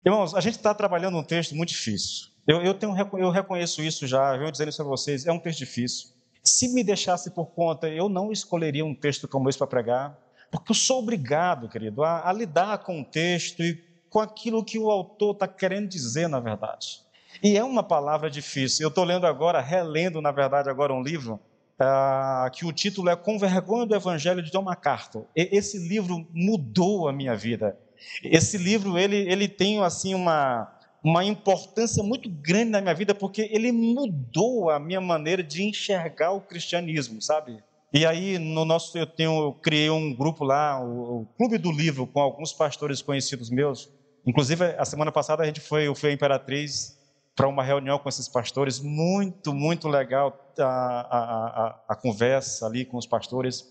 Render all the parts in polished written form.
Irmãos, a gente está trabalhando um texto muito difícil. Eu reconheço isso já, eu venho dizendo isso a vocês, é um texto difícil. Se me deixasse por conta, eu não escolheria um texto como esse para pregar, porque eu sou obrigado, querido, a lidar com o texto e com aquilo que o autor está querendo dizer, na verdade. E é uma palavra difícil. Eu estou lendo agora, relendo, na verdade, agora um livro, que o título é Com Vergonha do Evangelho de John MacArthur. Esse livro mudou a minha vida. Esse livro, ele tem, assim, uma importância muito grande na minha vida, porque ele mudou a minha maneira de enxergar o cristianismo, sabe? E aí, eu criei um grupo lá, o Clube do Livro, com alguns pastores conhecidos meus. Inclusive, a semana passada eu fui à Imperatriz para uma reunião com esses pastores, muito, muito legal a conversa ali com os pastores.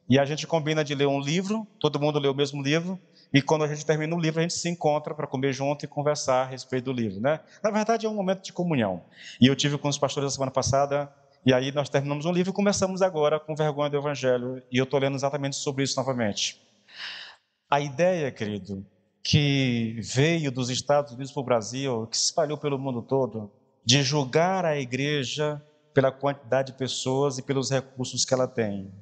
E a gente combina de ler um livro, todo mundo lê o mesmo livro, e quando a gente termina o livro, a gente se encontra para comer junto e conversar a respeito do livro, né? Na verdade, é um momento de comunhão. E eu tive com os pastores a semana passada, e aí nós terminamos um livro e começamos agora com Vergonha do Evangelho, e eu estou lendo exatamente sobre isso novamente. A ideia, querido, que veio dos Estados Unidos para o Brasil, que se espalhou pelo mundo todo, de julgar a igreja pela quantidade de pessoas e pelos recursos que ela tem.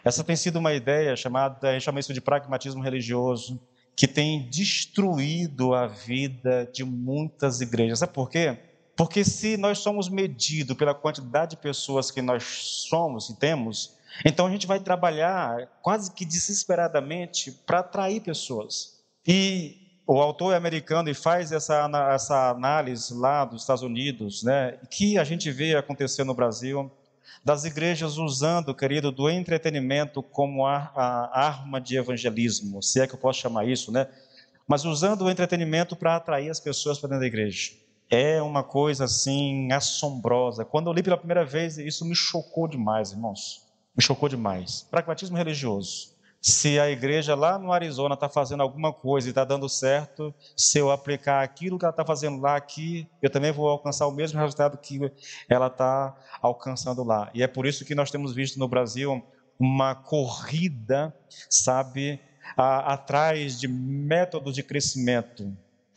Essa tem sido uma ideia chamada, a gente chama isso de pragmatismo religioso, que tem destruído a vida de muitas igrejas. Sabe por quê? Porque se nós somos medidos pela quantidade de pessoas que nós somos e temos, então a gente vai trabalhar quase que desesperadamente para atrair pessoas. E o autor é americano e faz essa análise lá dos Estados Unidos, né, que a gente vê acontecer no Brasil, das igrejas usando, querido, do entretenimento como a arma de evangelismo, se é que eu posso chamar isso, né? Mas usando o entretenimento para atrair as pessoas para dentro da igreja. É uma coisa assim assombrosa. Quando eu li pela primeira vez, isso me chocou demais, irmãos. Me chocou demais. Pragmatismo religioso. Se a igreja lá no Arizona está fazendo alguma coisa e está dando certo, se eu aplicar aquilo que ela está fazendo lá aqui, eu também vou alcançar o mesmo resultado que ela está alcançando lá. E é por isso que nós temos visto no Brasil uma corrida, sabe, atrás de métodos de crescimento.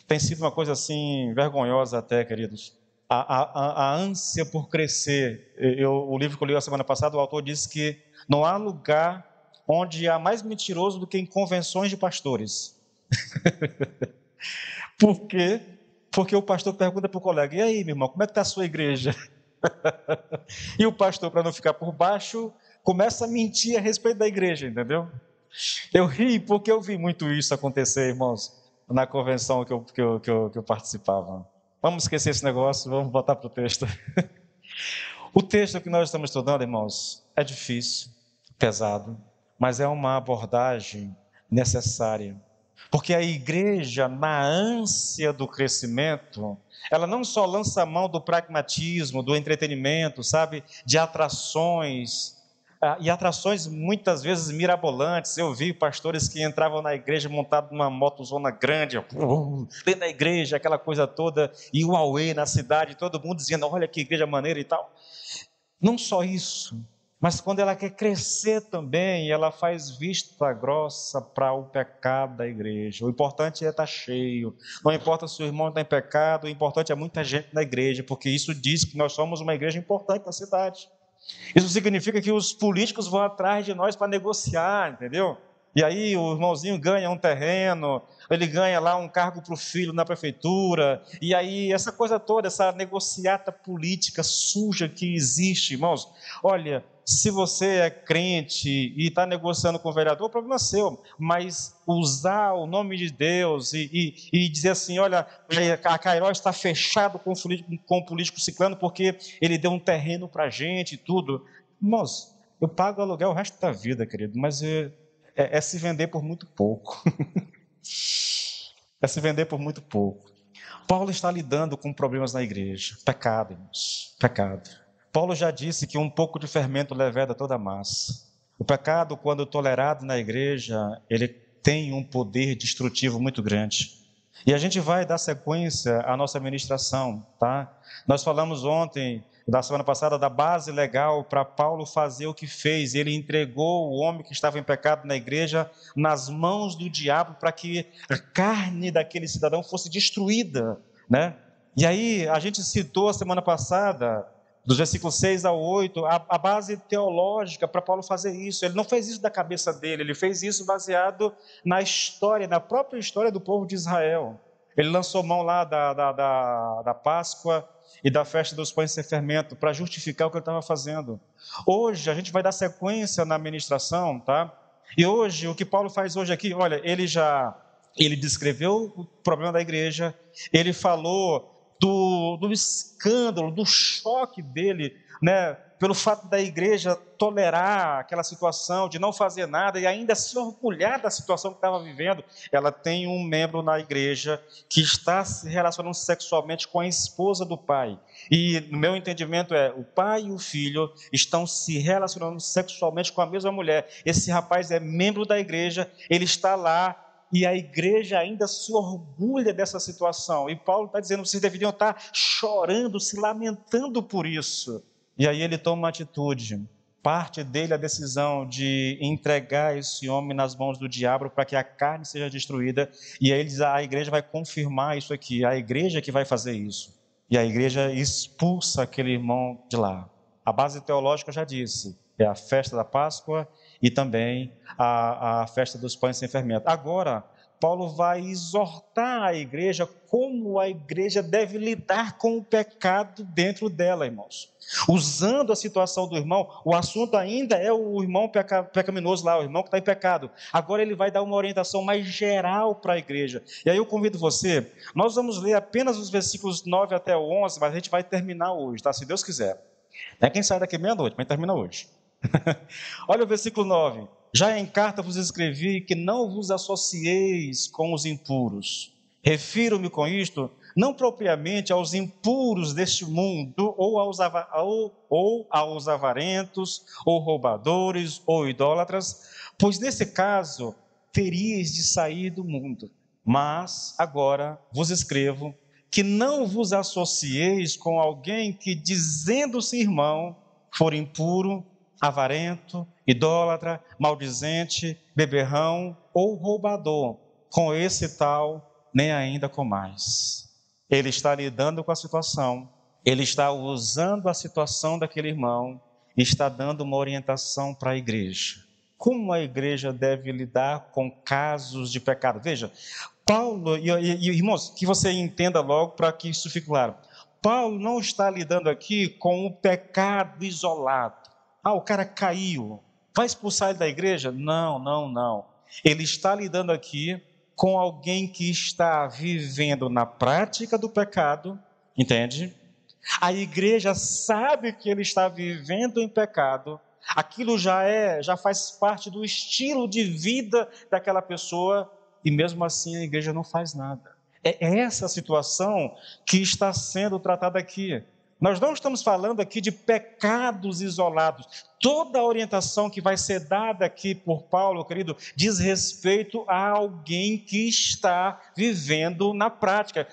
Tem sido uma coisa assim vergonhosa até, queridos. A ânsia por crescer. O livro que eu li a semana passada, o autor disse que não há lugar onde há mais mentiroso do que em convenções de pastores. Por quê? Porque o pastor pergunta para o colega: e aí, meu irmão, como é que está a sua igreja? E o pastor, para não ficar por baixo, começa a mentir a respeito da igreja, entendeu? Eu ri porque eu vi muito isso acontecer, irmãos, na convenção que eu participava. Vamos esquecer esse negócio, vamos voltar para o texto. O texto que nós estamos estudando, irmãos, é difícil, pesado, mas é uma abordagem necessária. Porque a igreja, na ânsia do crescimento, ela não só lança a mão do pragmatismo, do entretenimento, sabe, de atrações, e atrações muitas vezes mirabolantes. Eu vi pastores que entravam na igreja montados numa motozona grande, dentro da igreja, aquela coisa toda, e o auê na cidade, todo mundo dizendo: olha que igreja maneira e tal. Não só isso, mas quando ela quer crescer também, ela faz vista grossa para o pecado da igreja. O importante é estar cheio. Não importa se o irmão está em pecado, o importante é muita gente na igreja, porque isso diz que nós somos uma igreja importante na cidade. Isso significa que os políticos vão atrás de nós para negociar, entendeu? E aí o irmãozinho ganha um terreno, ele ganha lá um cargo para o filho na prefeitura, e aí essa coisa toda, essa negociata política suja que existe, irmãos. Olha, se você é crente e está negociando com o vereador, o problema é seu, mas usar o nome de Deus e dizer assim: olha, a Cairó está fechado com o político ciclano porque ele deu um terreno para a gente e tudo. Irmãos, eu pago aluguel o resto da vida, querido, mas é se vender por muito pouco. É se vender por muito pouco. Paulo está lidando com problemas na igreja. Pecado, irmãos. Pecado. Paulo já disse que um pouco de fermento leveda toda a massa. O pecado, quando tolerado na igreja, ele tem um poder destrutivo muito grande. E a gente vai dar sequência à nossa ministração, tá? Nós falamos ontem da semana passada, da base legal para Paulo fazer o que fez. Ele entregou o homem que estava em pecado na igreja nas mãos do diabo para que a carne daquele cidadão fosse destruída, né? E aí, a gente citou a semana passada, dos versículos 6 ao 8, a base teológica para Paulo fazer isso. Ele não fez isso da cabeça dele, ele fez isso baseado na história, na própria história do povo de Israel. Ele lançou mão lá da Páscoa e da festa dos pães sem fermento para justificar o que ele estava fazendo. Hoje, a gente vai dar sequência na ministração, tá? E hoje, o que Paulo faz hoje aqui, olha, ele descreveu o problema da igreja, ele falou do escândalo, do choque dele, né, pelo fato da igreja tolerar aquela situação de não fazer nada e ainda se orgulhar da situação que estava vivendo. Ela tem um membro na igreja que está se relacionando sexualmente com a esposa do pai. E, no meu entendimento, o pai e o filho estão se relacionando sexualmente com a mesma mulher. Esse rapaz é membro da igreja, ele está lá, e a igreja ainda se orgulha dessa situação. E Paulo está dizendo, vocês deveriam estar chorando, se lamentando por isso. E aí ele toma uma atitude. Parte dele a decisão de entregar esse homem nas mãos do diabo para que a carne seja destruída. E aí ele diz, a igreja vai confirmar isso aqui. A igreja que vai fazer isso. E a igreja expulsa aquele irmão de lá. A base teológica eu já disse. É a festa da Páscoa e também a festa dos pães sem fermento. Agora, Paulo vai exortar a igreja como a igreja deve lidar com o pecado dentro dela, irmãos. Usando a situação do irmão, o assunto ainda é o irmão pecaminoso lá, o irmão que está em pecado. Agora ele vai dar uma orientação mais geral para a igreja. E aí eu convido você, nós vamos ler apenas os versículos 9 até o 11, mas a gente vai terminar hoje, tá? Se Deus quiser. Não é quem sai daqui meia-noite, mas termina hoje. Olha o versículo 9. Já em carta vos escrevi que não vos associeis com os impuros. Refiro-me com isto, não propriamente aos impuros deste mundo, ou aos avarentos, ou roubadores, ou idólatras, pois nesse caso teríeis de sair do mundo. Mas agora vos escrevo que não vos associeis com alguém que, dizendo-se irmão, for impuro, avarento, idólatra, maldizente, beberrão ou roubador. Com esse tal, nem ainda com mais. Ele está lidando com a situação, ele está usando a situação daquele irmão e está dando uma orientação para a igreja. Como a igreja deve lidar com casos de pecado? Veja, Paulo, e irmãos, que você entenda logo para que isso fique claro. Paulo não está lidando aqui com o pecado isolado. O cara caiu, vai expulsar ele da igreja? Não. Ele está lidando aqui com alguém que está vivendo na prática do pecado, entende? A igreja sabe que ele está vivendo em pecado, aquilo já faz parte do estilo de vida daquela pessoa, e mesmo assim a igreja não faz nada. É essa situação que está sendo tratada aqui. Nós não estamos falando aqui de pecados isolados. Toda a orientação que vai ser dada aqui por Paulo, querido, diz respeito a alguém que está vivendo na prática,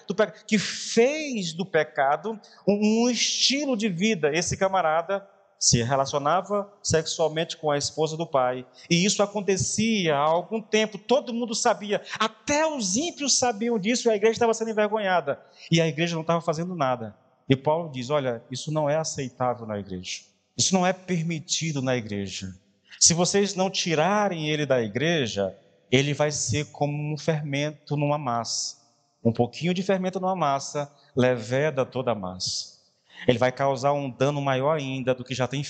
que fez do pecado um estilo de vida. Esse camarada se relacionava sexualmente com a esposa do pai, e isso acontecia há algum tempo, todo mundo sabia, até os ímpios sabiam disso, e a igreja estava sendo envergonhada, e a igreja não estava fazendo nada. E Paulo diz, olha, isso não é aceitável na igreja, isso não é permitido na igreja. Se vocês não tirarem ele da igreja, ele vai ser como um fermento numa massa. Um pouquinho de fermento numa massa leveda toda a massa. Ele vai causar um dano maior ainda do que já tem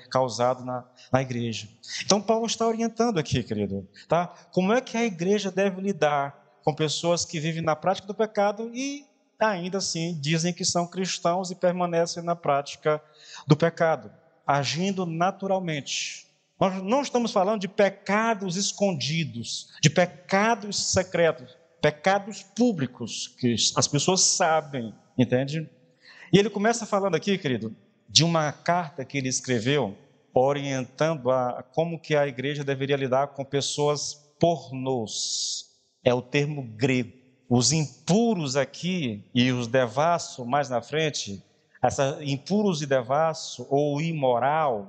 causado na igreja. Então Paulo está orientando aqui, querido, tá? Como é que a igreja deve lidar com pessoas que vivem na prática do pecado e ainda assim dizem que são cristãos e permanecem na prática do pecado, agindo naturalmente. Nós não estamos falando de pecados escondidos, de pecados secretos, pecados públicos, que as pessoas sabem, entende? E ele começa falando aqui, querido, de uma carta que ele escreveu, orientando como que a igreja deveria lidar com pessoas pornôs. É o termo grego. Os impuros aqui e os devassos mais na frente, Essa impuros e devasso, ou imoral,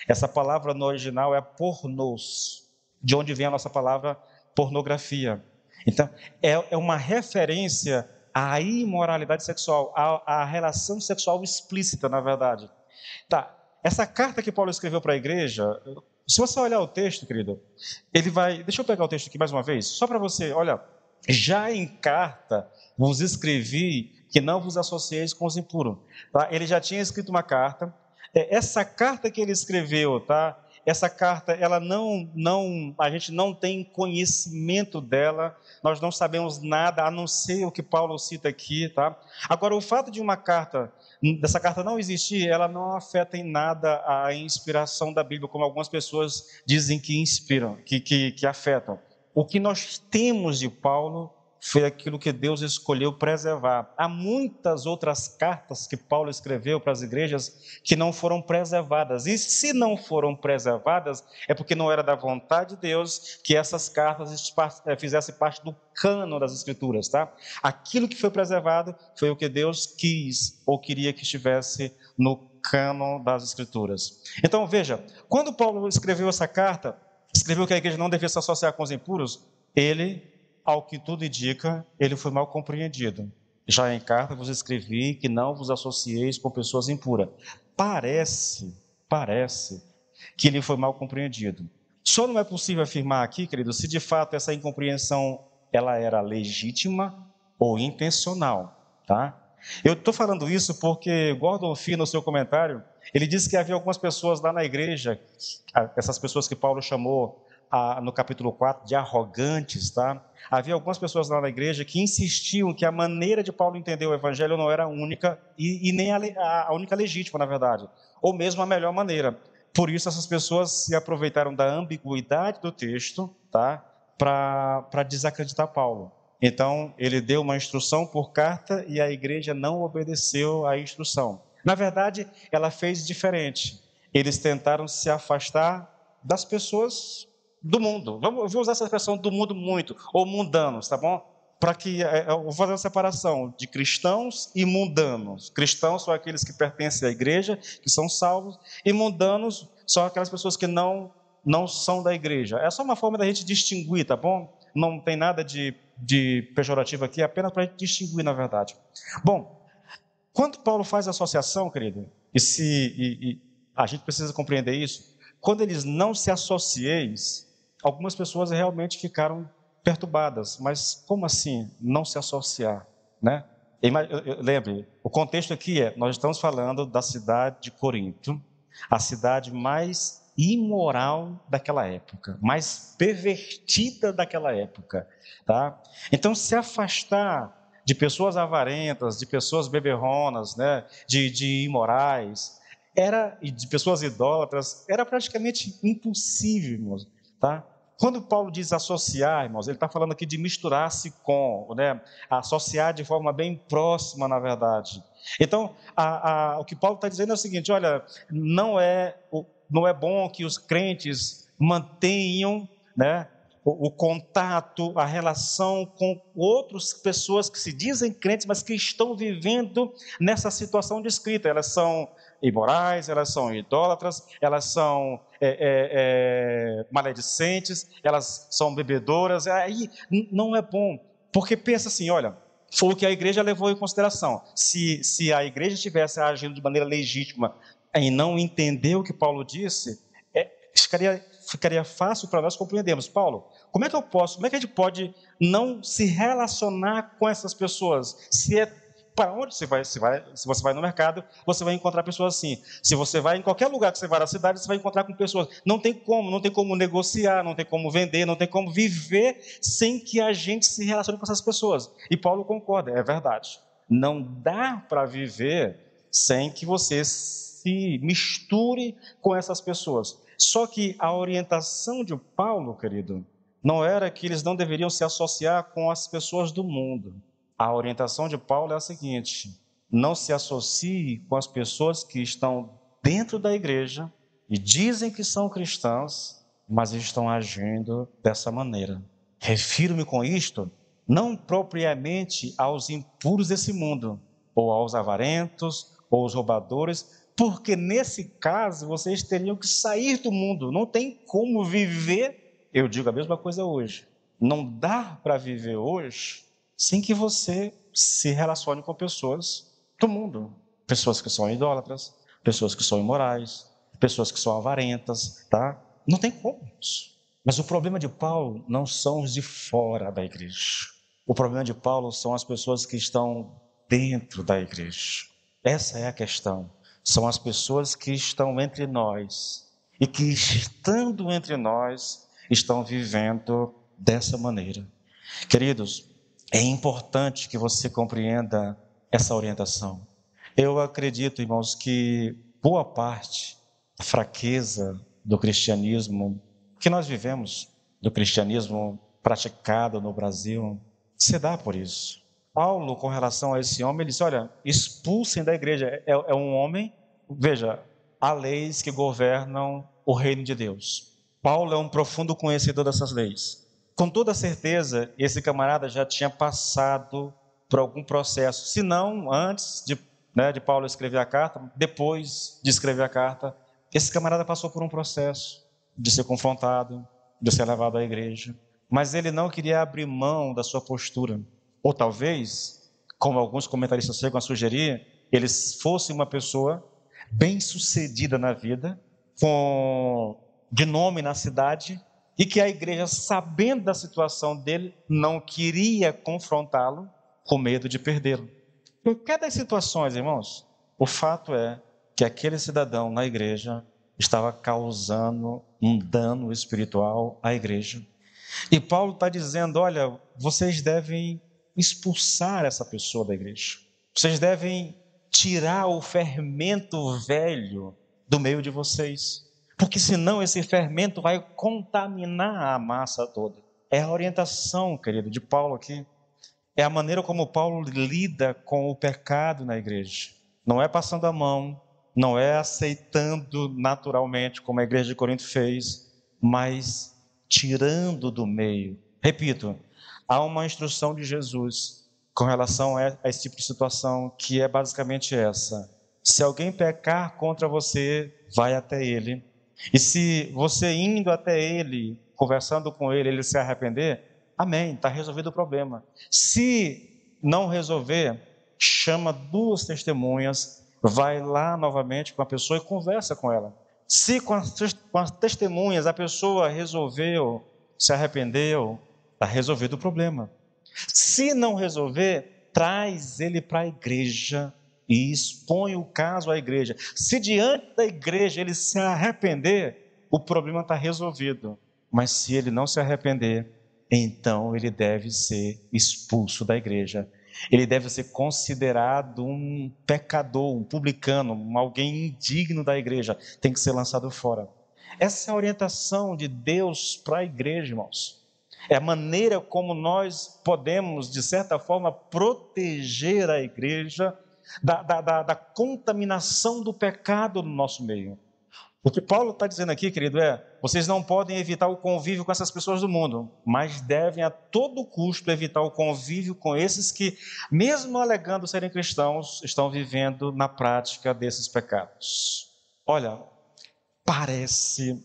essa palavra no original é pornos, de onde vem a nossa palavra pornografia. Então, é uma referência à imoralidade sexual, à relação sexual explícita, na verdade. Tá, essa carta que Paulo escreveu para a igreja, se você olhar o texto, querido, ele vai... Deixa eu pegar o texto aqui mais uma vez, só para você, olha... Já em carta vos escrevi que não vos associeis com os impuros. Tá? Ele já tinha escrito uma carta. Essa carta que ele escreveu, tá? Essa carta, ela a gente não tem conhecimento dela. Nós não sabemos nada, a não ser o que Paulo cita aqui, tá? Agora, o fato de dessa carta não existir, ela não afeta em nada a inspiração da Bíblia, como algumas pessoas dizem que inspiram, que afetam. O que nós temos de Paulo foi aquilo que Deus escolheu preservar. Há muitas outras cartas que Paulo escreveu para as igrejas que não foram preservadas. E se não foram preservadas, é porque não era da vontade de Deus que essas cartas fizessem parte do cânon das Escrituras, tá? Aquilo que foi preservado foi o que Deus quis ou queria que estivesse no cânon das Escrituras. Então, veja, quando Paulo escreveu essa carta, escreveu que a igreja não devia se associar com os impuros, ele, ao que tudo indica, ele foi mal compreendido. Já em carta vos escrevi que não vos associeis com pessoas impuras. Parece que ele foi mal compreendido. Só não é possível afirmar aqui, querido, se de fato essa incompreensão ela era legítima ou intencional, tá? Eu estou falando isso porque Gordon Fee, no seu comentário, ele disse que havia algumas pessoas lá na igreja, essas pessoas que Paulo chamou no capítulo 4 de arrogantes, tá? Havia algumas pessoas lá na igreja que insistiam que a maneira de Paulo entender o evangelho não era a única e nem a única legítima, na verdade, ou mesmo a melhor maneira. Por isso essas pessoas se aproveitaram da ambiguidade do texto, tá? Para desacreditar Paulo. Então, ele deu uma instrução por carta e a igreja não obedeceu à instrução. Na verdade, ela fez diferente. Eles tentaram se afastar das pessoas do mundo. Vou usar essa expressão do mundo muito, ou mundanos, tá bom? Para que eu vou fazer uma separação de cristãos e mundanos. Cristãos são aqueles que pertencem à igreja, que são salvos, e mundanos são aquelas pessoas que não são da igreja. É só uma forma da gente distinguir, tá bom? Não tem nada de pejorativo aqui, é apenas para a gente distinguir, na verdade. Bom, quando Paulo faz a associação, querido, e a gente precisa compreender isso, quando eles não se associeis, algumas pessoas realmente ficaram perturbadas. Mas como assim não se associar, né? Lembre, o contexto aqui nós estamos falando da cidade de Corinto, a cidade mais imoral daquela época, mais pervertida daquela época, tá? Então, se afastar de pessoas avarentas, de pessoas beberronas, né, de imorais, e de pessoas idólatras, era praticamente impossível, irmãos, tá? Quando Paulo diz associar, irmãos, ele está falando aqui de misturar-se com, né, associar de forma bem próxima, na verdade. Então, o que Paulo está dizendo é o seguinte: olha, não é bom que os crentes mantenham, né, o contato, a relação com outras pessoas que se dizem crentes, mas que estão vivendo nessa situação descrita. Elas são imorais, elas são idólatras, elas são maledicentes, elas são bebedoras. Aí não é bom, porque pensa assim, olha, foi o que a igreja levou em consideração. Se a igreja estivesse agindo de maneira legítima e não entender o que Paulo disse, ficaria fácil para nós compreendermos. Paulo, como é que a gente pode não se relacionar com essas pessoas? Para onde você vai? Se você vai no mercado, você vai encontrar pessoas assim. Se você vai em qualquer lugar que você vai na cidade, você vai encontrar com pessoas. Não tem como negociar, não tem como vender, não tem como viver sem que a gente se relacione com essas pessoas. E Paulo concorda, é verdade. Não dá para viver sem que você se misture com essas pessoas. Só que a orientação de Paulo, querido, não era que eles não deveriam se associar com as pessoas do mundo. A orientação de Paulo é a seguinte: não se associe com as pessoas que estão dentro da igreja e dizem que são cristãs, mas estão agindo dessa maneira. Refiro-me com isto não propriamente aos impuros desse mundo, ou aos avarentos, ou os roubadores, porque nesse caso vocês teriam que sair do mundo. Não tem como viver. Eu digo a mesma coisa hoje. Não dá para viver hoje sem que você se relacione com pessoas do mundo. Pessoas que são idólatras, pessoas que são imorais, pessoas que são avarentas, tá? Não tem como isso. Mas o problema de Paulo não são os de fora da igreja. O problema de Paulo são as pessoas que estão dentro da igreja. Essa é a questão. São as pessoas que estão entre nós e que, estando entre nós, estão vivendo dessa maneira. Queridos, é importante que você compreenda essa orientação. Eu acredito, irmãos, que boa parte da fraqueza do cristianismo que nós vivemos, do cristianismo praticado no Brasil, se dá por isso. Paulo, com relação a esse homem, ele disse, olha, expulsem da igreja. É um homem, veja, há leis que governam o reino de Deus. Paulo é um profundo conhecedor dessas leis. Com toda certeza, esse camarada já tinha passado por algum processo, se não antes de Paulo escrever a carta, depois de escrever a carta, esse camarada passou por um processo de ser confrontado, de ser levado à igreja, mas ele não queria abrir mão da sua postura. Ou talvez, como alguns comentaristas chegam a sugerir, ele fosse uma pessoa bem-sucedida na vida, de nome na cidade, e que a igreja, sabendo da situação dele, não queria confrontá-lo com medo de perdê-lo. Em cada situações, irmãos, o fato é que aquele cidadão na igreja estava causando um dano espiritual à igreja. E Paulo está dizendo, olha, vocês devem expulsar essa pessoa da igreja. Vocês devem tirar o fermento velho do meio de vocês. Porque senão esse fermento vai contaminar a massa toda. É a orientação, querido, de Paulo aqui. É a maneira como Paulo lida com o pecado na igreja. Não é passando a mão, não é aceitando naturalmente, como a igreja de Corinto fez, mas tirando do meio. Repito, há uma instrução de Jesus com relação a esse tipo de situação, que é basicamente essa. Se alguém pecar contra você, vai até ele. E se você indo até ele, conversando com ele, ele se arrepender, amém, está resolvido o problema. Se não resolver, chama 2 testemunhas, vai lá novamente com a pessoa e conversa com ela. Se com as testemunhas a pessoa resolveu, se arrependeu, está resolvido o problema. Se não resolver, traz ele para a igreja e expõe o caso à igreja. Se diante da igreja ele se arrepender, o problema está resolvido. Mas se ele não se arrepender, então ele deve ser expulso da igreja. Ele deve ser considerado um pecador, um publicano, alguém indigno da igreja. Tem que ser lançado fora. Essa é a orientação de Deus para a igreja, irmãos. É a maneira como nós podemos, de certa forma, proteger a igreja da contaminação do pecado no nosso meio. O que Paulo está dizendo aqui, querido, vocês não podem evitar o convívio com essas pessoas do mundo, mas devem a todo custo evitar o convívio com esses que, mesmo alegando serem cristãos, estão vivendo na prática desses pecados. Olha, parece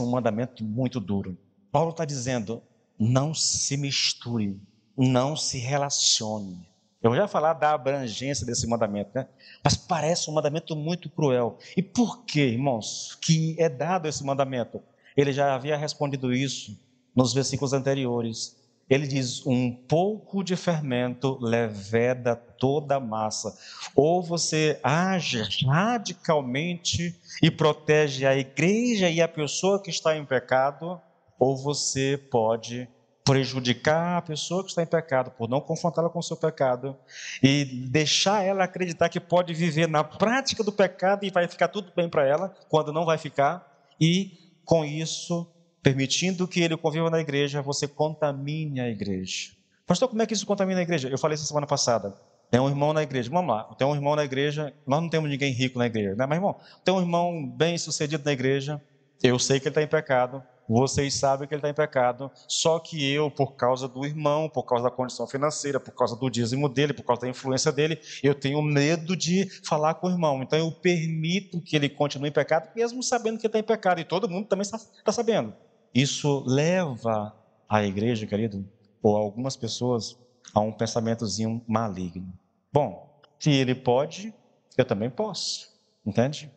um mandamento muito duro. Paulo está dizendo, não se misture, não se relacione. Eu já falar da abrangência desse mandamento, né? Mas parece um mandamento muito cruel. E por que, irmãos, que é dado esse mandamento? Ele já havia respondido isso nos versículos anteriores. Ele diz, um pouco de fermento leveda toda a massa. Ou você age radicalmente e protege a igreja e a pessoa que está em pecado, ou você pode prejudicar a pessoa que está em pecado, por não confrontá-la com o seu pecado, e deixar ela acreditar que pode viver na prática do pecado e vai ficar tudo bem para ela, quando não vai ficar, e com isso, permitindo que ele conviva na igreja, você contamine a igreja. Pastor, como é que isso contamina a igreja? Eu falei isso semana passada. Tem um irmão na igreja, vamos lá, tem um irmão na igreja, nós não temos ninguém rico na igreja, né? Mas irmão, tem um irmão bem sucedido na igreja, eu sei que ele está em pecado, vocês sabem que ele está em pecado, só que eu, por causa do irmão, por causa da condição financeira, por causa do dízimo dele, por causa da influência dele, eu tenho medo de falar com o irmão. Então eu permito que ele continue em pecado, mesmo sabendo que ele está em pecado. E todo mundo também está sabendo. Isso leva a igreja, querido, ou algumas pessoas, a um pensamentozinho maligno. Bom, se ele pode, eu também posso, entende?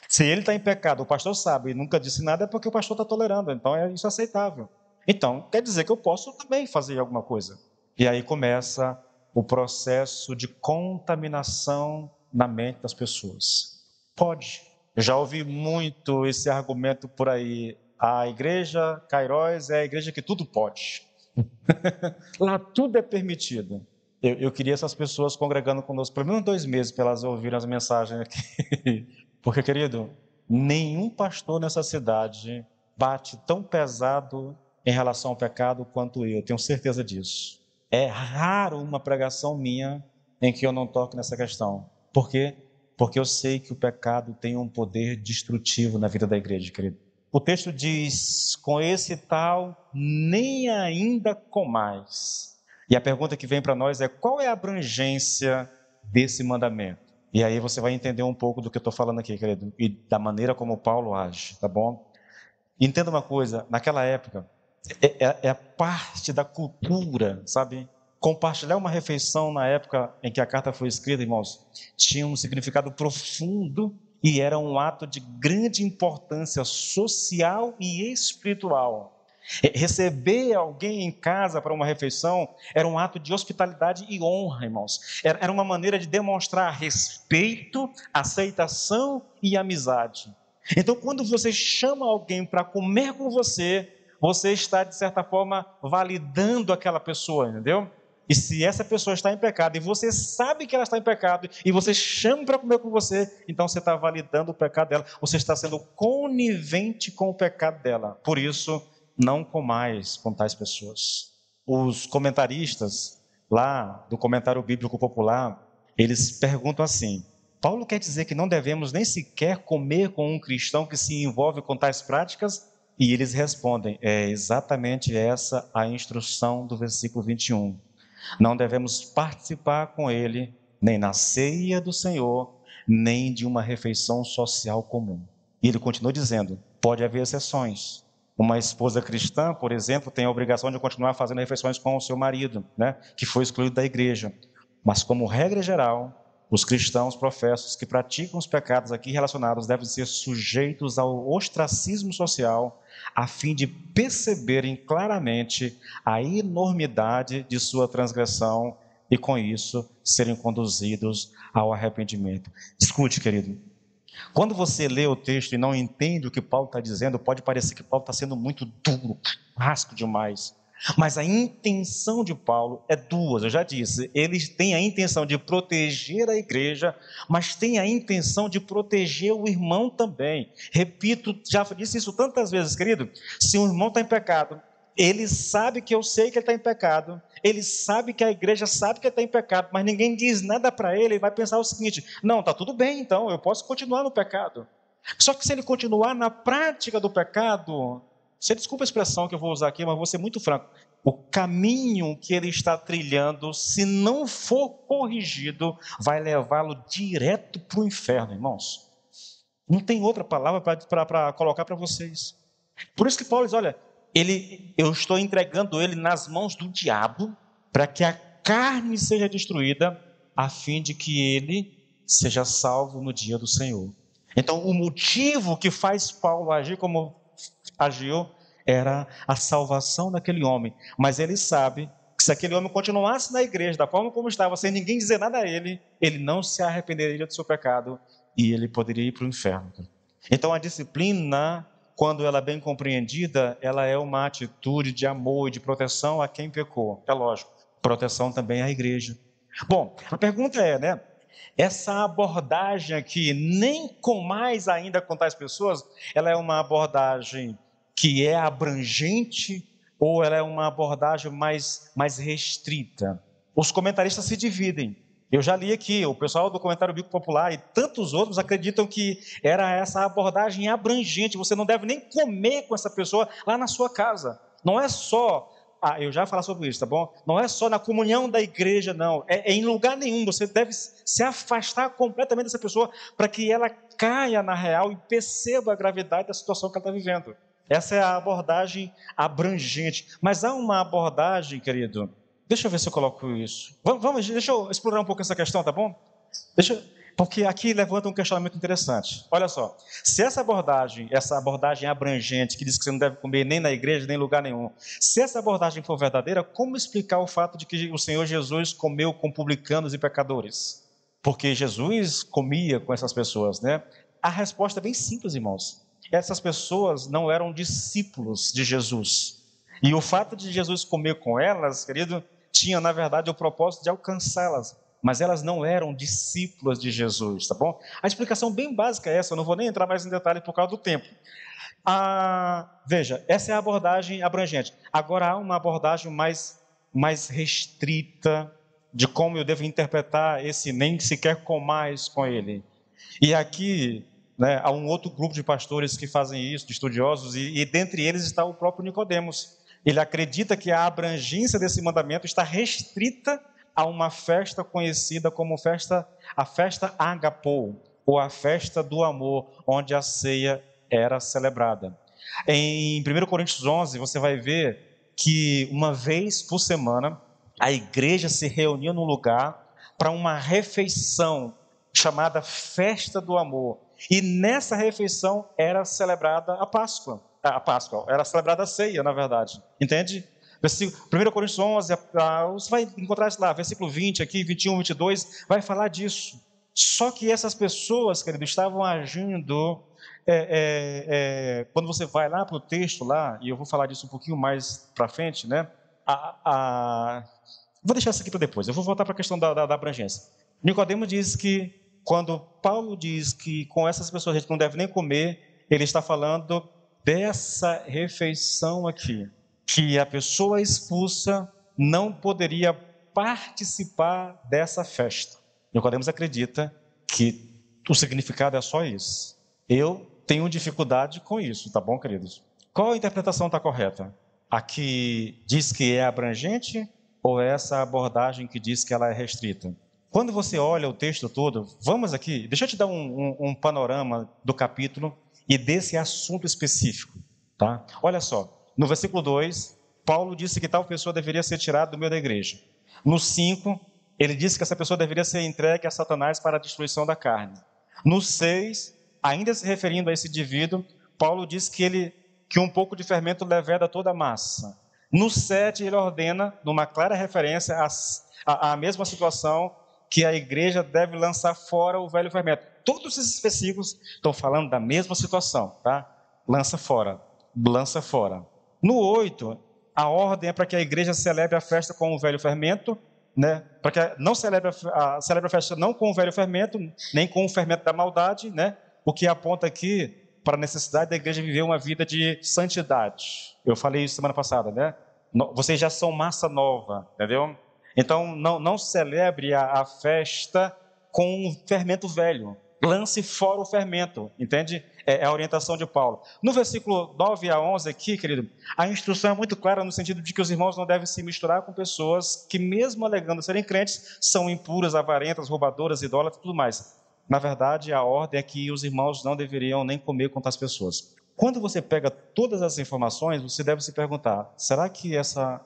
Se ele está em pecado, o pastor sabe e nunca disse nada, é porque o pastor está tolerando, então é isso aceitável. Então, quer dizer que eu posso também fazer alguma coisa. E aí começa o processo de contaminação na mente das pessoas. Pode. Eu já ouvi muito esse argumento por aí. A igreja Kairos é a igreja que tudo pode. Lá tudo é permitido. Eu queria essas pessoas congregando conosco pelo menos 2 meses para elas ouvirem as mensagens aqui. Porque, querido, nenhum pastor nessa cidade bate tão pesado em relação ao pecado quanto eu tenho certeza disso. É raro uma pregação minha em que eu não toque nessa questão. Por quê? Porque eu sei que o pecado tem um poder destrutivo na vida da igreja, querido. O texto diz, com esse tal, nem ainda com mais. E a pergunta que vem para nós é, qual é a abrangência desse mandamento? E aí você vai entender um pouco do que eu estou falando aqui, querido, e da maneira como Paulo age, tá bom? Entenda uma coisa, naquela época, é parte da cultura, sabe? Compartilhar uma refeição na época em que a carta foi escrita, irmãos, tinha um significado profundo e era um ato de grande importância social e espiritual. Receber alguém em casa para uma refeição era um ato de hospitalidade e honra, irmãos. Era uma maneira de demonstrar respeito, aceitação e amizade. Então, quando você chama alguém para comer com você, você está, de certa forma, validando aquela pessoa, entendeu? E se essa pessoa está em pecado, e você sabe que ela está em pecado, e você chama para comer com você, então você está validando o pecado dela, você está sendo conivente com o pecado dela. Por isso, não comais com tais pessoas. Os comentaristas, lá do comentário bíblico popular, eles perguntam assim, Paulo quer dizer que não devemos nem sequer comer com um cristão que se envolve com tais práticas? E eles respondem, é exatamente essa a instrução do versículo 21. Não devemos participar com ele, nem na ceia do Senhor, nem de uma refeição social comum. E ele continua dizendo, pode haver exceções. Uma esposa cristã, por exemplo, tem a obrigação de continuar fazendo refeições com o seu marido, né, que foi excluído da igreja. Mas como regra geral, os cristãos professos que praticam os pecados aqui relacionados devem ser sujeitos ao ostracismo social, a fim de perceberem claramente a enormidade de sua transgressão e, com isso, serem conduzidos ao arrependimento. Escute, querido, quando você lê o texto e não entende o que Paulo está dizendo, pode parecer que Paulo está sendo muito duro, rasco demais. Mas a intenção de Paulo é duas, eu já disse, ele tem a intenção de proteger a igreja, mas tem a intenção de proteger o irmão também. Repito, já disse isso tantas vezes, querido, se um irmão está em pecado, ele sabe que eu sei que ele está em pecado, ele sabe que a igreja sabe que ele está em pecado, mas ninguém diz nada para ele, ele vai pensar o seguinte, não, está tudo bem então, eu posso continuar no pecado. Só que se ele continuar na prática do pecado, você desculpa a expressão que eu vou usar aqui, mas vou ser muito franco. O caminho que ele está trilhando, se não for corrigido, vai levá-lo direto para o inferno, irmãos. Não tem outra palavra para colocar para vocês. Por isso que Paulo diz, olha, eu estou entregando ele nas mãos do diabo, para que a carne seja destruída, a fim de que ele seja salvo no dia do Senhor. Então, o motivo que faz Paulo agir como agiu era a salvação daquele homem, mas ele sabe que se aquele homem continuasse na igreja da forma como estava, sem ninguém dizer nada a ele, ele não se arrependeria do seu pecado e ele poderia ir para o inferno. Então a disciplina, quando ela é bem compreendida, ela é uma atitude de amor e de proteção a quem pecou. É lógico, proteção também à igreja. Bom, a pergunta é, né? Essa abordagem aqui, nem com mais ainda com tais pessoas, ela é uma abordagem que é abrangente ou ela é uma abordagem mais restrita? Os comentaristas se dividem. Eu já li aqui, o pessoal do Comentário Bíblico Popular e tantos outros acreditam que era essa abordagem abrangente. Você não deve nem comer com essa pessoa lá na sua casa. Não é só, eu já ia falar sobre isso, tá bom? Não é só na comunhão da igreja, não. É em lugar nenhum. Você deve se afastar completamente dessa pessoa para que ela caia na real e perceba a gravidade da situação que ela está vivendo. Essa é a abordagem abrangente. Mas há uma abordagem, querido. Deixa eu ver se eu coloco isso. Deixa eu explorar um pouco essa questão, tá bom? Porque aqui levanta um questionamento interessante. Olha só, se essa abordagem abrangente, que diz que você não deve comer nem na igreja, nem em lugar nenhum, se essa abordagem for verdadeira, como explicar o fato de que o Senhor Jesus comeu com publicanos e pecadores? Porque Jesus comia com essas pessoas, né? A resposta é bem simples, irmãos. Essas pessoas não eram discípulos de Jesus. E o fato de Jesus comer com elas, querido, tinha, na verdade, o propósito de alcançá-las, mas elas não eram discípulas de Jesus, tá bom? A explicação bem básica é essa, eu não vou nem entrar mais em detalhe por causa do tempo. Veja, essa é a abordagem abrangente. Agora há uma abordagem mais restrita de como eu devo interpretar esse nem sequer comais com ele. E aqui, né, há um outro grupo de pastores que fazem isso, de estudiosos, e dentre eles está o próprio Nicodemos. Ele acredita que a abrangência desse mandamento está restrita a uma festa conhecida como a festa Agapou, ou a festa do amor, onde a ceia era celebrada. Em 1 Coríntios 11, você vai ver que uma vez por semana, a igreja se reunia num lugar para uma refeição chamada Festa do Amor. E nessa refeição era celebrada a Páscoa. Era celebrada a ceia, na verdade. Entende? 1 Coríntios 11, você vai encontrar isso lá, versículo 20 aqui, 21, 22, vai falar disso. Só que essas pessoas, querido, estavam agindo, quando você vai lá para o texto lá, e eu vou falar disso um pouquinho mais para frente, né? Vou deixar isso aqui para depois, eu vou voltar para a questão da abrangência. Nicodemo diz que, quando Paulo diz que com essas pessoas a gente não deve nem comer, ele está falando dessa refeição aqui, que a pessoa expulsa não poderia participar dessa festa. Nicodemos acredita que o significado é só isso. Eu tenho dificuldade com isso, tá bom, queridos? Qual a interpretação está correta? A que diz que é abrangente ou essa abordagem que diz que ela é restrita? Quando você olha o texto todo, vamos aqui, deixa eu te dar um panorama do capítulo e desse assunto específico, tá? Olha só, no versículo 2, Paulo disse que tal pessoa deveria ser tirada do meio da igreja. No 5, ele disse que essa pessoa deveria ser entregue a Satanás para a destruição da carne. No 6, ainda se referindo a esse indivíduo, Paulo diz que um pouco de fermento leveda toda a massa. No 7, ele ordena, numa clara referência à mesma situação, que a igreja deve lançar fora o velho fermento. Todos esses versículos estão falando da mesma situação, tá? Lança fora, lança fora. No 8, a ordem é para que a igreja celebre a festa com o velho fermento, né? Para que não celebre a festa não com o velho fermento, nem com o fermento da maldade, né? O que aponta aqui para a necessidade da igreja viver uma vida de santidade. Eu falei isso semana passada, né? Vocês já são massa nova, entendeu? Então, não celebre a festa com um fermento velho. Lance fora o fermento, entende? É a orientação de Paulo. No versículo 9 a 11 aqui, querido, a instrução é muito clara no sentido de que os irmãos não devem se misturar com pessoas que, mesmo alegando serem crentes, são impuras, avarentas, roubadoras, idólatras e tudo mais. Na verdade, a ordem é que os irmãos não deveriam nem comer com tais pessoas. Quando você pega todas as informações, você deve se perguntar, será que essa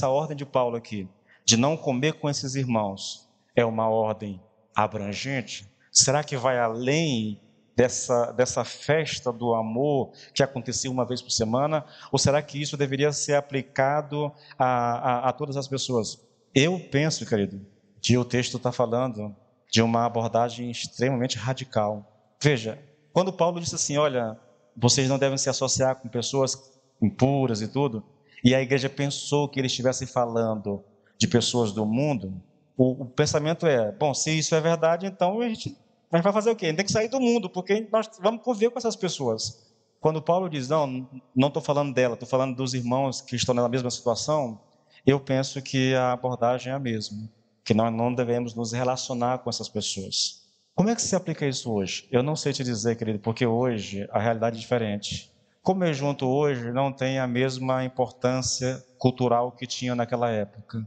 ordem de Paulo aqui, de não comer com esses irmãos, é uma ordem abrangente? Será que vai além dessa festa do amor que acontecia uma vez por semana? Ou será que isso deveria ser aplicado a todas as pessoas? Eu penso, querido, que o texto está falando de uma abordagem extremamente radical. Veja, quando Paulo disse assim, olha, vocês não devem se associar com pessoas impuras e tudo, e a igreja pensou que ele estivesse falando de pessoas do mundo, o pensamento é, bom, se isso é verdade, então a gente vai fazer o quê? A gente tem que sair do mundo, porque nós vamos conviver com essas pessoas. Quando Paulo diz, não estou falando dela, estou falando dos irmãos que estão na mesma situação, eu penso que a abordagem é a mesma. que nós não devemos nos relacionar com essas pessoas. Como é que se aplica isso hoje? Eu não sei te dizer, querido, porque hoje a realidade é diferente. Comer junto hoje não tem a mesma importância cultural que tinha naquela época.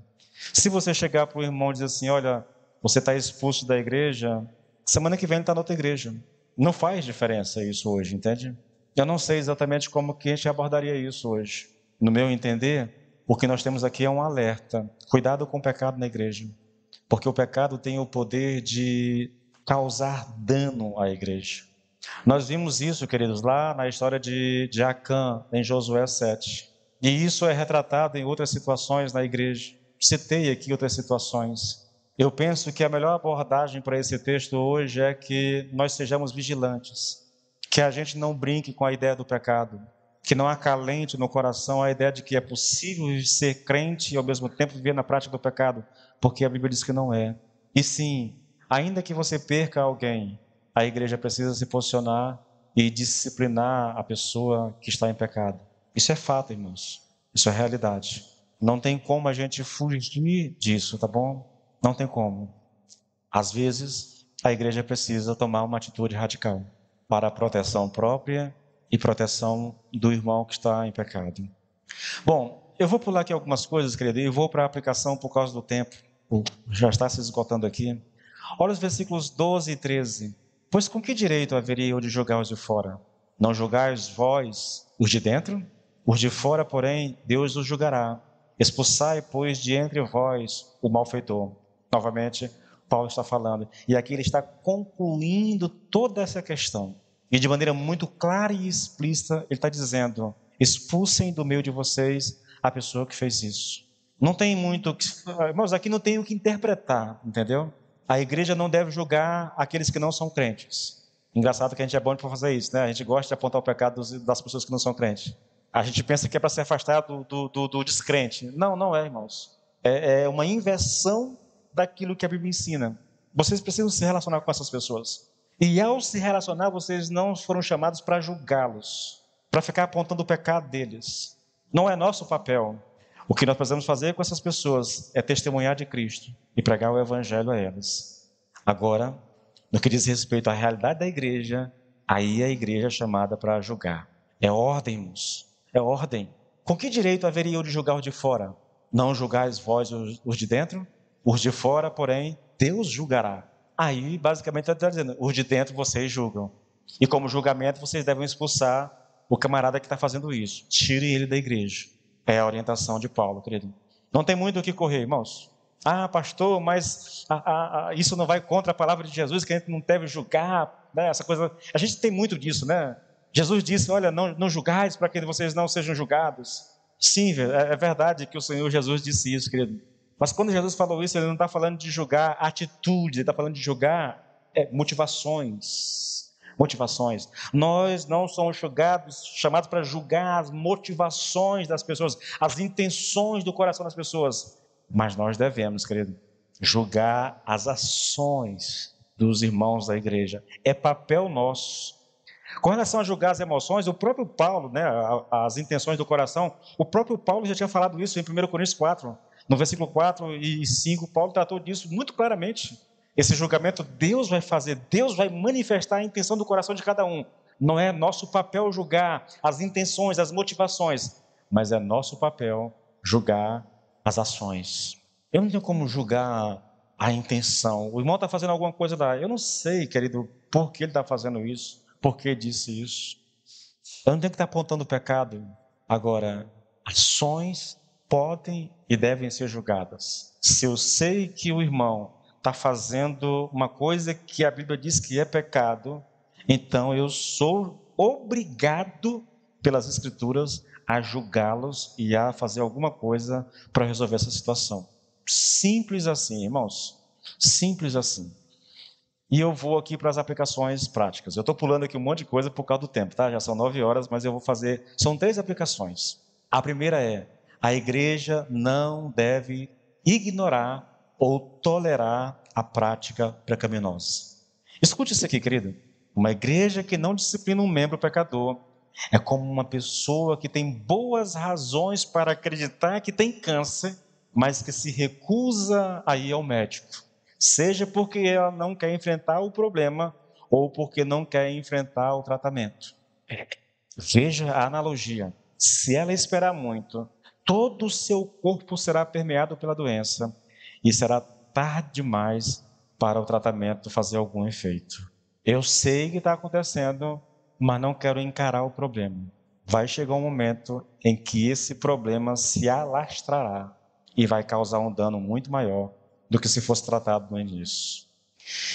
Se você chegar para o irmão e dizer assim, olha, você está expulso da igreja, semana que vem ele está na outra igreja. Não faz diferença isso hoje, entende? Eu não sei exatamente como que a gente abordaria isso hoje. No meu entender, o que nós temos aqui é um alerta. Cuidado com o pecado na igreja. Porque o pecado tem o poder de causar dano à igreja. Nós vimos isso, queridos, lá na história de Acã, em Josué 7. E isso é retratado em outras situações na igreja. Citei aqui outras situações. Eu penso que a melhor abordagem para esse texto hoje é que nós sejamos vigilantes, que a gente não brinque com a ideia do pecado, que não acalente no coração a ideia de que é possível ser crente e ao mesmo tempo viver na prática do pecado, porque a Bíblia diz que não é. E sim, ainda que você perca alguém, a igreja precisa se posicionar e disciplinar a pessoa que está em pecado. Isso é fato, irmãos. Isso é realidade. Não tem como a gente fugir disso, tá bom? Não tem como. Às vezes, a igreja precisa tomar uma atitude radical para a proteção própria e proteção do irmão que está em pecado. Bom, eu vou pular aqui algumas coisas, querido, e vou para a aplicação por causa do tempo. Já está se esgotando aqui. Olha os versículos 12 e 13. Pois com que direito haveria eu de julgar os de fora? Não julgais vós os de dentro? Os de fora, porém, Deus os julgará. Expulsai, pois, de entre vós o malfeitor. Novamente, Paulo está falando. E aqui ele está concluindo toda essa questão. E de maneira muito clara e explícita, ele está dizendo: expulsem do meio de vocês a pessoa que fez isso. Não tem muito o que... Irmãos, aqui não tem o que interpretar, entendeu? A igreja não deve julgar aqueles que não são crentes. Engraçado que a gente é bom para fazer isso, né? A gente gosta de apontar o pecado das pessoas que não são crentes. A gente pensa que é para se afastar do descrente. Não, não é, irmãos. É uma inversão daquilo que a Bíblia ensina. Vocês precisam se relacionar com essas pessoas. E ao se relacionar, vocês não foram chamados para julgá-los, para ficar apontando o pecado deles. Não é nosso papel. O que nós precisamos fazer com essas pessoas é testemunhar de Cristo e pregar o Evangelho a elas. Agora, no que diz respeito à realidade da igreja, aí a igreja é chamada para julgar. É ordem, irmãos. É ordem. Com que direito haveria eu de julgar os de fora? Não julgais vós os de dentro? Os de fora, porém, Deus julgará. Aí, basicamente, está dizendo, os de dentro vocês julgam. E como julgamento, vocês devem expulsar o camarada que está fazendo isso. Tire ele da igreja. É a orientação de Paulo, querido. Não tem muito o que correr, irmãos. Ah, pastor, mas isso não vai contra a palavra de Jesus, que a gente não deve julgar, né? Essa coisa. A gente tem muito disso, né? Jesus disse, olha, não julgais para que vocês não sejam julgados. Sim, é verdade que o Senhor Jesus disse isso, querido. Mas quando Jesus falou isso, ele não está falando de julgar atitude, ele está falando de julgar motivações. Motivações. Nós não somos chamados para julgar as motivações das pessoas, as intenções do coração das pessoas. Mas nós devemos, querido, julgar as ações dos irmãos da igreja. É papel nosso. Com relação a julgar as emoções, o próprio Paulo, né, as intenções do coração, o próprio Paulo já tinha falado isso em 1 Coríntios 4. No versículo 4 e 5, Paulo tratou disso muito claramente. Esse julgamento Deus vai fazer, Deus vai manifestar a intenção do coração de cada um. Não é nosso papel julgar as intenções, as motivações, mas é nosso papel julgar as ações. Eu não tenho como julgar a intenção. O irmão está fazendo alguma coisa lá. Eu não sei, querido, por que ele está fazendo isso, por que disse isso. Eu não tenho que estar apontando o pecado. Agora, ações podem e devem ser julgadas. Se eu sei que o irmão está fazendo uma coisa que a Bíblia diz que é pecado, então eu sou obrigado pelas Escrituras a julgá-los e a fazer alguma coisa para resolver essa situação. Simples assim, irmãos. Simples assim. E eu vou aqui para as aplicações práticas. Eu estou pulando aqui um monte de coisa por causa do tempo, tá? Já são 9 horas, mas eu vou fazer... São 3 aplicações. A primeira é: a igreja não deve ignorar ou tolerar a prática pecaminosa. Escute isso aqui, querido. Uma igreja que não disciplina um membro pecador é como uma pessoa que tem boas razões para acreditar que tem câncer, mas que se recusa a ir ao médico, seja porque ela não quer enfrentar o problema ou porque não quer enfrentar o tratamento. Veja a analogia. Se ela esperar muito, todo o seu corpo será permeado pela doença e será tarde demais para o tratamento fazer algum efeito. Eu sei que está acontecendo, mas não quero encarar o problema. Vai chegar um momento em que esse problema se alastrará e vai causar um dano muito maior do que se fosse tratado no início.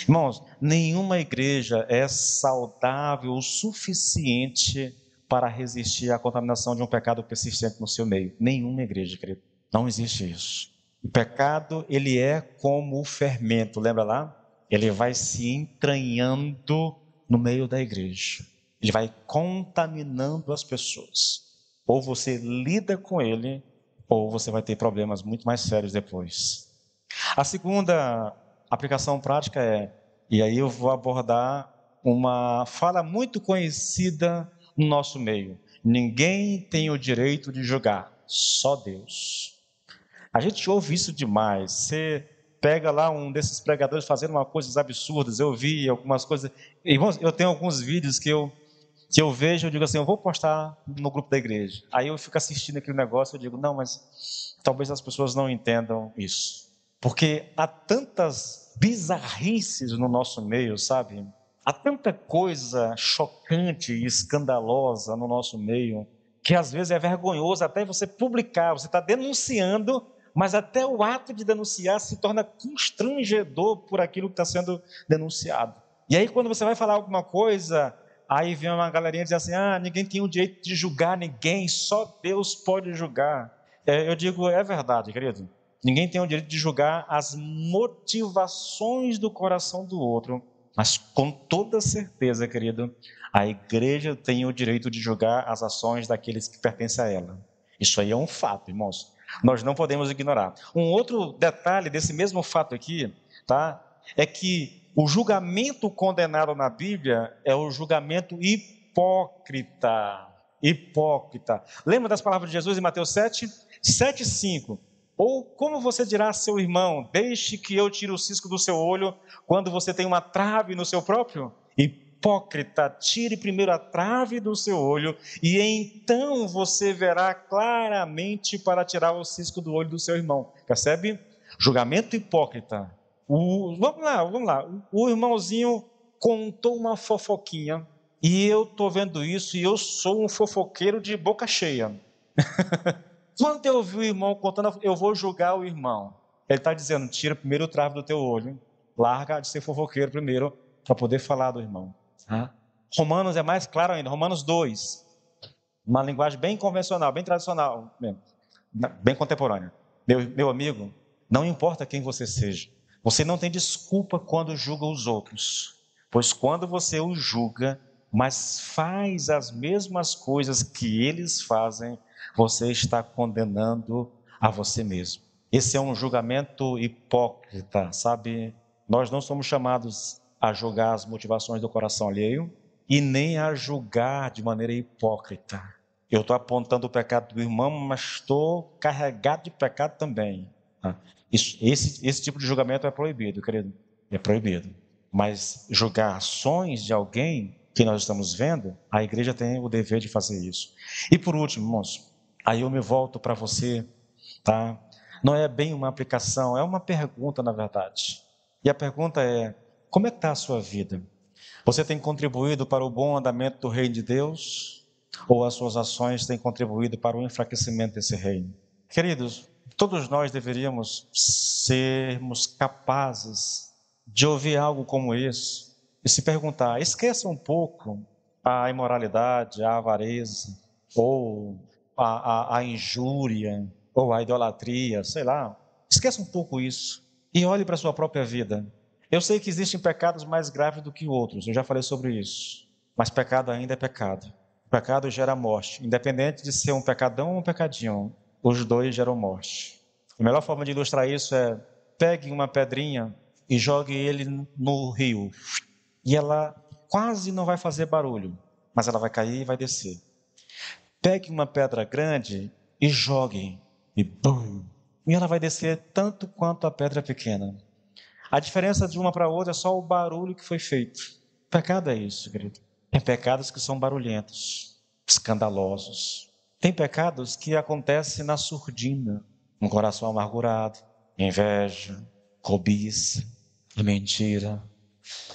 Irmãos, nenhuma igreja é saudável o suficiente para resistir à contaminação de um pecado persistente no seu meio. Nenhuma igreja, querido. Não existe isso. O pecado, ele é como o fermento, lembra lá? Ele vai se entranhando no meio da igreja. Ele vai contaminando as pessoas. Ou você lida com ele, ou você vai ter problemas muito mais sérios depois. A segunda aplicação prática e aí eu vou abordar uma fala muito conhecida no nosso meio: ninguém tem o direito de julgar, só Deus. A gente ouve isso demais. Você pega lá um desses pregadores fazendo umas coisas absurdas. Eu vi algumas coisas. Irmãos, eu tenho alguns vídeos que eu vejo, eu digo assim, eu vou postar no grupo da igreja. Aí eu fico assistindo aquele negócio, eu digo, não, mas talvez as pessoas não entendam isso. Porque há tantas bizarrices no nosso meio, sabe? Há tanta coisa chocante e escandalosa no nosso meio, que às vezes é vergonhoso até você publicar, você está denunciando, mas até o ato de denunciar se torna constrangedor por aquilo que está sendo denunciado. E aí quando você vai falar alguma coisa, aí vem uma galerinha dizendo assim, ninguém tem o direito de julgar ninguém, só Deus pode julgar. Eu digo, é verdade, querido. Ninguém tem o direito de julgar as motivações do coração do outro, mas com toda certeza, querido, a igreja tem o direito de julgar as ações daqueles que pertencem a ela. Isso aí é um fato, irmãos. Nós não podemos ignorar. Um outro detalhe desse mesmo fato aqui, tá? É que o julgamento condenado na Bíblia é o julgamento hipócrita. Hipócrita. Lembra das palavras de Jesus em Mateus 7? 7,5. Ou como você dirá a seu irmão, deixe que eu tire o cisco do seu olho, quando você tem uma trave no seu próprio? Hipócrita, tire primeiro a trave do seu olho, e então você verá claramente para tirar o cisco do olho do seu irmão. Percebe? Julgamento hipócrita. Vamos lá. O irmãozinho contou uma fofoquinha, e eu estou vendo isso, e eu sou um fofoqueiro de boca cheia. Quando eu vi o irmão contando, eu vou julgar o irmão. Ele está dizendo, tira primeiro o trave do teu olho, larga de ser fofoqueiro primeiro, para poder falar do irmão. Romanos é mais claro ainda, Romanos 2, uma linguagem bem convencional, bem tradicional, bem contemporânea. Meu amigo, não importa quem você seja, você não tem desculpa quando julga os outros, pois quando você os julga, mas faz as mesmas coisas que eles fazem, você está condenando a você mesmo. Esse é um julgamento hipócrita, sabe? Nós não somos chamados a julgar as motivações do coração alheio e nem a julgar de maneira hipócrita. Eu estou apontando o pecado do irmão, mas estou carregado de pecado também. Esse tipo de julgamento é proibido, querido. É proibido. Mas julgar ações de alguém que nós estamos vendo, a igreja tem o dever de fazer isso. E por último, irmãos, aí eu me volto para você, tá? Não é bem uma aplicação, é uma pergunta, na verdade. E a pergunta é, como é que está a sua vida? Você tem contribuído para o bom andamento do reino de Deus? Ou as suas ações têm contribuído para o enfraquecimento desse reino? Queridos, todos nós deveríamos sermos capazes de ouvir algo como isso e se perguntar, esqueça um pouco a imoralidade, a avareza, ou a injúria, ou a idolatria, sei lá. Esqueça um pouco isso e olhe para a sua própria vida. Eu sei que existem pecados mais graves do que outros, eu já falei sobre isso, mas pecado ainda é pecado. Pecado gera morte, independente de ser um pecadão ou um pecadinho, os dois geram morte. A melhor forma de ilustrar isso é, pegue uma pedrinha e jogue ele no rio, e ela quase não vai fazer barulho, mas ela vai cair e vai descer. Pegue uma pedra grande e jogue, e bum, e ela vai descer tanto quanto a pedra pequena. A diferença de uma para outra é só o barulho que foi feito. Pecado é isso, querido. Tem pecados que são barulhentos, escandalosos. Tem pecados que acontecem na surdina, um coração amargurado, inveja, cobiça, a mentira,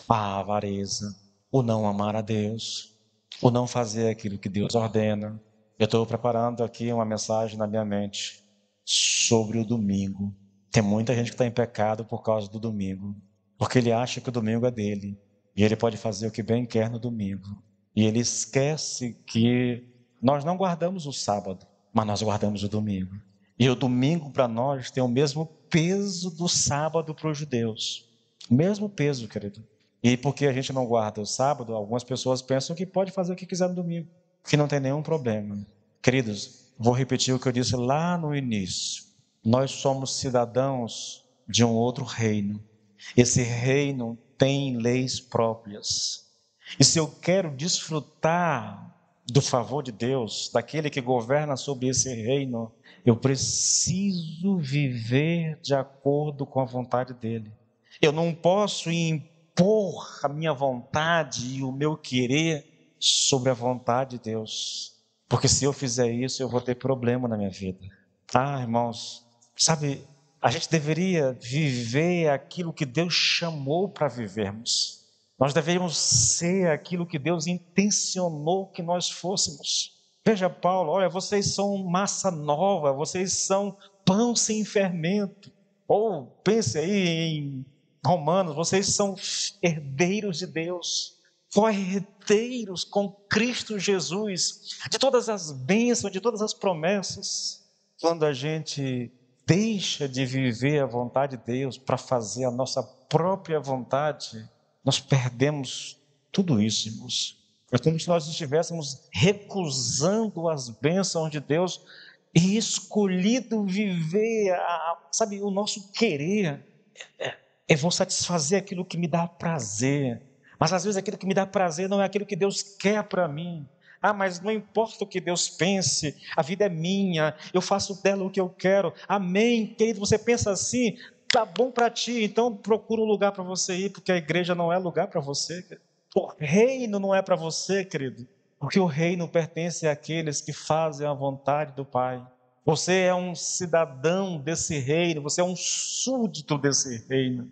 a avareza, o não amar a Deus, o não fazer aquilo que Deus ordena. Eu estou preparando aqui uma mensagem na minha mente sobre o domingo. Tem muita gente que está em pecado por causa do domingo, porque ele acha que o domingo é dele, e ele pode fazer o que bem quer no domingo. E ele esquece que nós não guardamos o sábado, mas nós guardamos o domingo. E o domingo para nós tem o mesmo peso do sábado para os judeus. O mesmo peso, querido. E porque a gente não guarda o sábado, algumas pessoas pensam que pode fazer o que quiser no domingo, que não tem nenhum problema. Queridos, vou repetir o que eu disse lá no início. Nós somos cidadãos de um outro reino. Esse reino tem leis próprias. E se eu quero desfrutar do favor de Deus, daquele que governa sobre esse reino, eu preciso viver de acordo com a vontade dele. Eu não posso impor a minha vontade e o meu querer sobre a vontade de Deus, porque se eu fizer isso, eu vou ter problema na minha vida. Irmãos, sabe, a gente deveria viver aquilo que Deus chamou para vivermos. Nós deveríamos ser aquilo que Deus intencionou que nós fôssemos. Veja Paulo, olha, vocês são massa nova, vocês são pão sem fermento. Ou pense aí em Romanos, vocês são herdeiros de Deus, co-herdeiros com Cristo Jesus, de todas as bênçãos, de todas as promessas. Quando a gente deixa de viver a vontade de Deus para fazer a nossa própria vontade, nós perdemos tudo isso, irmãos. É como se nós estivéssemos recusando as bênçãos de Deus e escolhido viver, o nosso querer. Eu vou satisfazer aquilo que me dá prazer. Mas às vezes aquilo que me dá prazer não é aquilo que Deus quer para mim. Mas não importa o que Deus pense, a vida é minha, eu faço dela o que eu quero. Amém, querido, você pensa assim, tá bom para ti, então procura um lugar para você ir, porque a igreja não é lugar para você. O reino não é para você, querido, porque o reino pertence àqueles que fazem a vontade do Pai. Você é um cidadão desse reino, você é um súdito desse reino.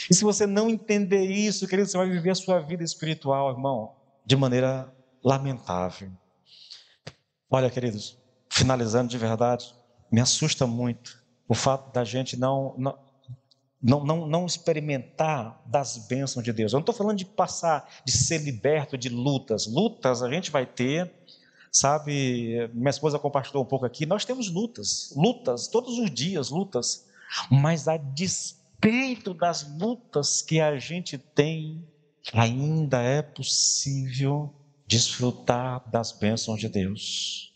E se você não entender isso, querido, você vai viver a sua vida espiritual, irmão, de maneira lamentável. Olha, queridos, finalizando de verdade, me assusta muito o fato da gente não experimentar das bênçãos de Deus. Eu não estou falando de passar, de ser liberto de lutas. Lutas a gente vai ter, sabe? Minha esposa compartilhou um pouco aqui. Nós temos lutas, todos os dias, lutas. Mas a despeito das lutas que a gente tem, ainda é possível desfrutar das bênçãos de Deus,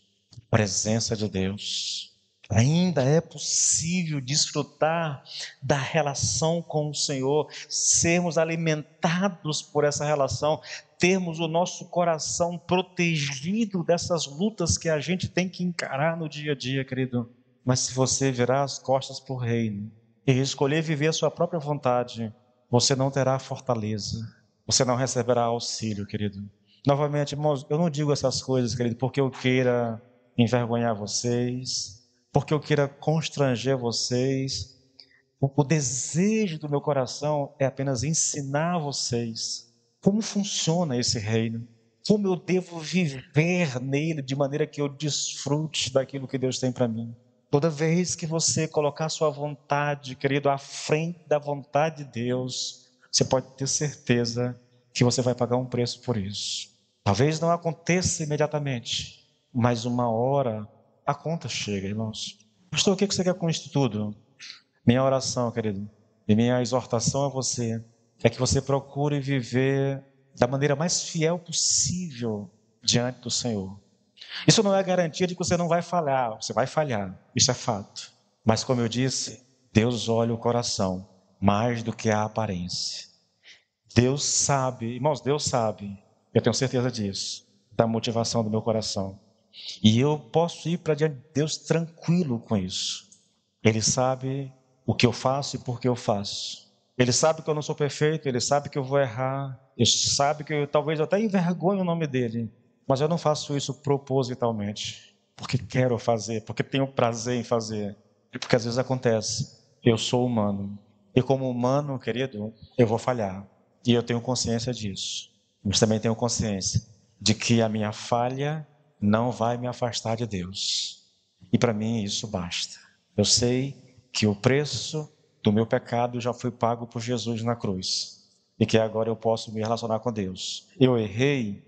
presença de Deus. Ainda é possível desfrutar da relação com o Senhor, sermos alimentados por essa relação, termos o nosso coração protegido dessas lutas que a gente tem que encarar no dia a dia, querido. Mas se você virar as costas para o reino e escolher viver a sua própria vontade, você não terá fortaleza, você não receberá auxílio, querido. Novamente, irmãos, eu não digo essas coisas, querido, porque eu queira envergonhar vocês, porque eu queira constranger vocês. O desejo do meu coração é apenas ensinar vocês como funciona esse reino, como eu devo viver nele de maneira que eu desfrute daquilo que Deus tem para mim. Toda vez que você colocar sua vontade, querido, à frente da vontade de Deus, você pode ter certeza que você vai pagar um preço por isso. Talvez não aconteça imediatamente, mas uma hora a conta chega, irmãos. Pastor, o que você quer com isso tudo? Minha oração, querido, e minha exortação a você é que você procure viver da maneira mais fiel possível diante do Senhor. Isso não é garantia de que você não vai falhar, você vai falhar, isso é fato. Mas como eu disse, Deus olha o coração mais do que a aparência. Deus sabe, irmãos, Deus sabe, eu tenho certeza disso, da motivação do meu coração. E eu posso ir para diante de Deus tranquilo com isso. Ele sabe o que eu faço e por que eu faço. Ele sabe que eu não sou perfeito, Ele sabe que eu vou errar, Ele sabe que talvez eu até envergonhe o nome dEle, mas eu não faço isso propositalmente, porque quero fazer, porque tenho prazer em fazer, e porque às vezes acontece, eu sou humano, e como humano, querido, eu vou falhar, e eu tenho consciência disso, mas também tenho consciência de que a minha falha não vai me afastar de Deus, e para mim isso basta. Eu sei que o preço do meu pecado já foi pago por Jesus na cruz e que agora eu posso me relacionar com Deus. Eu errei,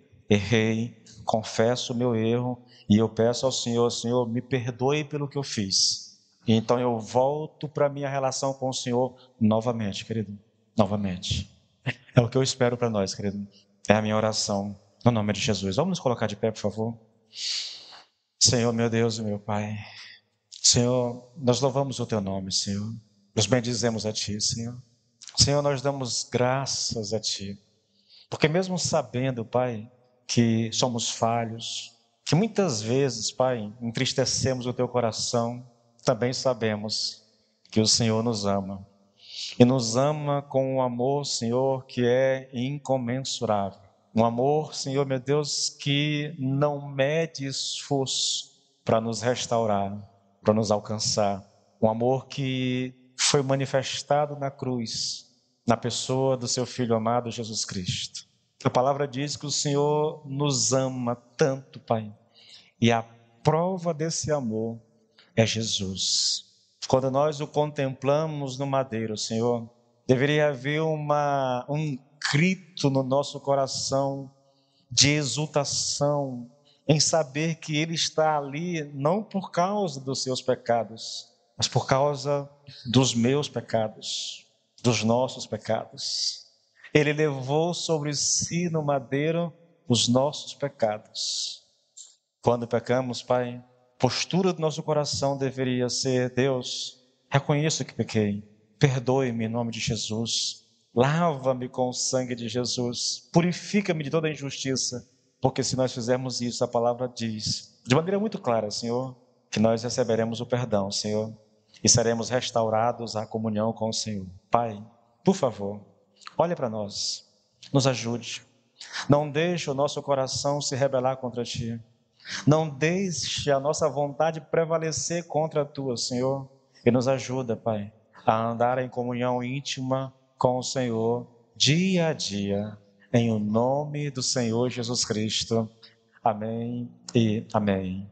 confesso o meu erro e eu peço ao Senhor, Senhor, me perdoe pelo que eu fiz. E então eu volto para a minha relação com o Senhor novamente, querido, novamente. É o que eu espero para nós, querido. É a minha oração, no nome de Jesus. Vamos nos colocar de pé, por favor. Senhor, meu Deus e meu Pai. Senhor, nós louvamos o Teu nome, Senhor. Nos bendizemos a Ti, Senhor. Senhor, nós damos graças a Ti. Porque mesmo sabendo, Pai, que somos falhos, que muitas vezes, Pai, entristecemos o Teu coração, também sabemos que o Senhor nos ama. E nos ama com um amor, Senhor, que é incomensurável. Um amor, Senhor, meu Deus, que não mede esforço para nos restaurar, para nos alcançar. Um amor que foi manifestado na cruz, na pessoa do seu Filho amado Jesus Cristo. A palavra diz que o Senhor nos ama tanto, Pai, e a prova desse amor é Jesus. Quando nós o contemplamos no madeiro, Senhor, deveria haver um grito no nosso coração de exultação em saber que Ele está ali não por causa dos seus pecados, mas por causa dos meus pecados, dos nossos pecados. Ele levou sobre si no madeiro os nossos pecados. Quando pecamos, Pai, a postura do nosso coração deveria ser: Deus, reconheço que pequei, perdoe-me em nome de Jesus, lava-me com o sangue de Jesus, purifica-me de toda injustiça, porque se nós fizermos isso, a palavra diz, de maneira muito clara, Senhor, que nós receberemos o perdão, Senhor, e seremos restaurados à comunhão com o Senhor. Pai, por favor, olha para nós, nos ajude, não deixe o nosso coração se rebelar contra Ti. Não deixe a nossa vontade prevalecer contra a Tua, Senhor. E nos ajuda, Pai, a andar em comunhão íntima com o Senhor, dia a dia, em o nome do Senhor Jesus Cristo. Amém e amém.